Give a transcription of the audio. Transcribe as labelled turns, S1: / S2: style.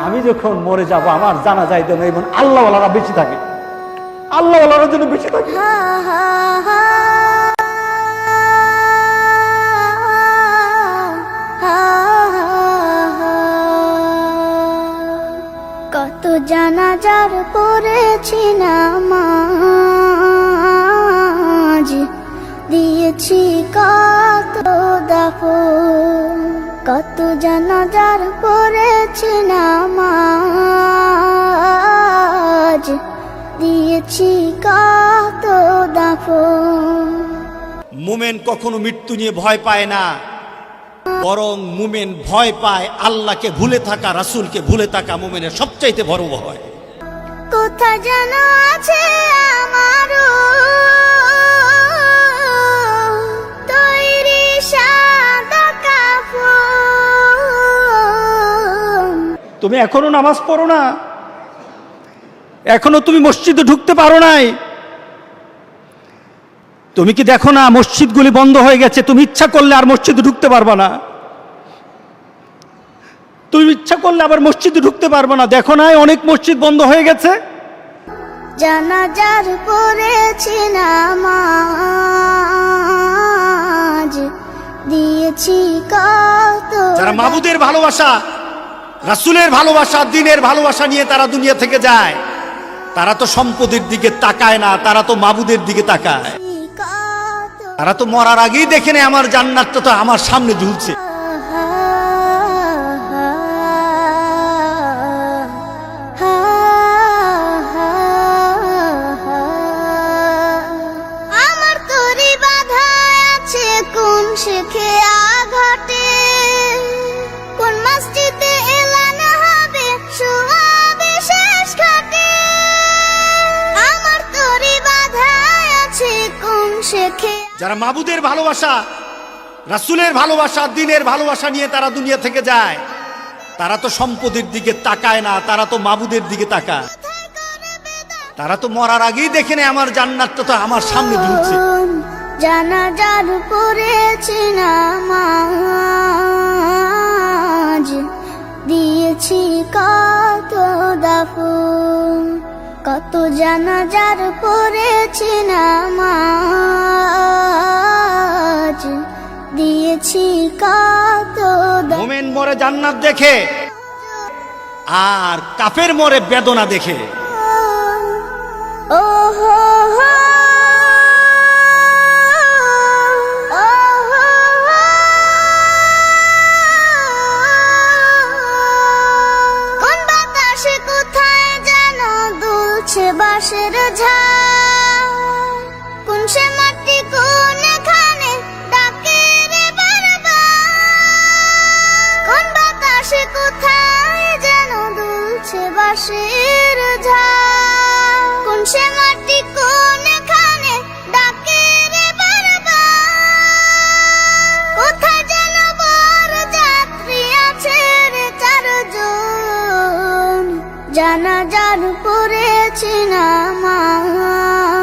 S1: আমি যখন মরে যাব আমার জানা যাইতো না, এবং আল্লাহওয়ালারা বেশি থাকে, আল্লাহওয়ালারা জন্য বেশি থাকে।
S2: কত জানাজার পড়েছি নামাজ, দিয়েছি কত দাফন। কত জানাজার পড়েছি নামাজ, দিয়েছি কত দাফন।
S3: মুমিন কখনো মৃত্যু নিয়ে ভয় পায় না, বরং মুমিন ভয় পায় আল্লাহকে ভুলে থাকা, রাসূলকে ভুলে থাকা মুমিনের সবচাইতে বড় ভয়।
S2: কোথায় যেন আছে আমারও তৈরি সাদা কাফন।
S1: তুমি এখনো নামাজ পড়ো না, এখনো তুমি মসজিদে ঢুকতে পারো নাই। তুমি কি দেখো না মসজিদগুলি বন্ধ হয়ে গেছে? তুমি ইচ্ছা করলে আর মসজিদে ঢুকতে পারবা না, তুমি ইচ্ছা করলে আবার মসজিদে ঢুকতে পারবা না। দেখো না অনেক মসজিদ বন্ধ হয়ে গেছে।
S2: জানাজার পড়েছি নামাজ, দিয়েছি কত।
S3: যারা মাবুদের ভালোবাসা, রাসূলের ভালোবাসা, দ্বীনের ভালোবাসা নিয়ে তারা দুনিয়া থেকে যায়, তারা তো সম্পদের দিকে তাকায় না, তারা তো মাবুদের দিকে তাকায়। তারা তো মরার আগেই দেখে নেয় আমার জান্নাতটা তো আমার সামনে ঝুলছে।
S2: আমার তরি বাধা আছে কোন শেখে আঘাটে, কোন মসজিদে এলান হবে শোয়াবে শেষ ঘাটে। আমার তরি বাধা আছে কোন শেখে।
S3: যারা মাবুদের ভালোবাসা, রাসূলের ভালোবাসা, দ্বীনের ভালোবাসা নিয়ে তারা দুনিয়া থেকে যায়, তারা তো সম্পদের দিকে তাকায় না, তারা তো মাবুদের দিকে তাকায়। তারা তো মরার আগেই দেখে নেয় আমার জান্নাতটা তো আমার সামনে ঝুলছে।
S2: জানাজার পড়েছি নামাজ, দিয়েছি কত দাফন। কত জানাজার পড়েছি নামাজ, দিয়েছি কত দাফন।
S3: মুমিন মরে জান্নাত দেখে আর কাফের মরে বেদনা দেখে।
S2: ও হো হো, ও হো হো। কোন বাতাসে কোথায় যেন দুলছে বাঁশের ঝাড়, কোন সে মাটি কোন এখানে ডাকে রে বারবার। কোন বাতাসে কোথায় যেন দুলছে বাঁশের ঝাড়, কোন সে মাটি কোন এখানে ডাকে রে বারবার। কোথায় যেন বর যাত্রী আছে রে চারজন, জানাজার পড়েছি নামাজ।